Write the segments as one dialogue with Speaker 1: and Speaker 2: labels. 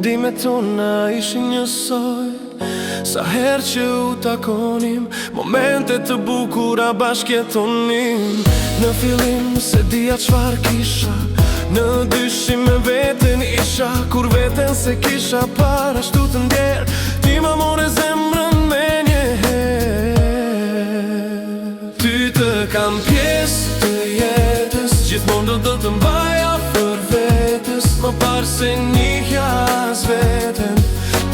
Speaker 1: Dime tona ishin njësoj, sa her që u takonim, momente të bukura bashkjetonim. Në fillim se dija qfar kisha, në dyshim me veten isha, kur veten se kisha parashtu të ndjerë, ti ma more zemrën me njëherë. Ty të kam pjesë të jetës, gjithmonë do të mbaja për vetës, më parë se njihja as veten,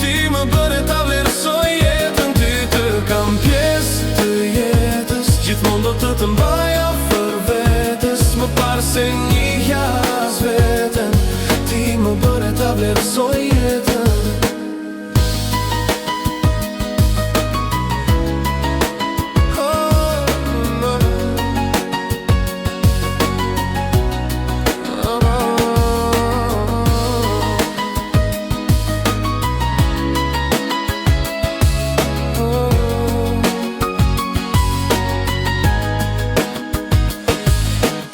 Speaker 1: ti më bëre ta vlerësoj jetën. Ty të kam pjesë të jetës, gjithmonë do të mbaja për vetës, më parë se njihja as veten, ti më bëre ta vlerësoj jetën.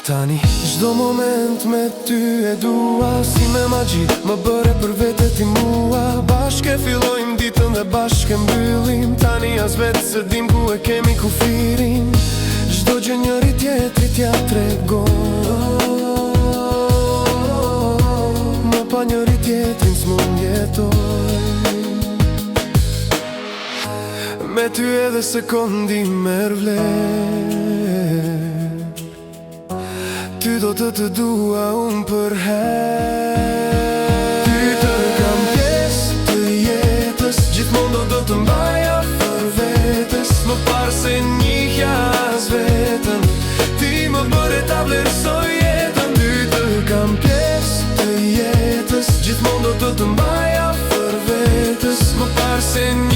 Speaker 1: Tani, çdo moment me ty e dua, si me magji, më bëre për vete ti mua. Bashke fillojmë ditën dhe bashke mbyllim, tani as vetë se dim ku e kemi kufirin. Çdo gjë njëri tjetrit ja tregon, më pa njëri tjetrin s'mund jetoj. Me ty edhe sekondi merr vlerë, ty do të dua unë për herë. Ty të kam pjesë të jetës, gjithmonë do të mbaja për vetës, më parë se njihja as veten, ti më bëre ta vlerësoj jetën. Ty të kam pjesë të jetës, gjithmonë do të mbaja për vetës, më parë se njihja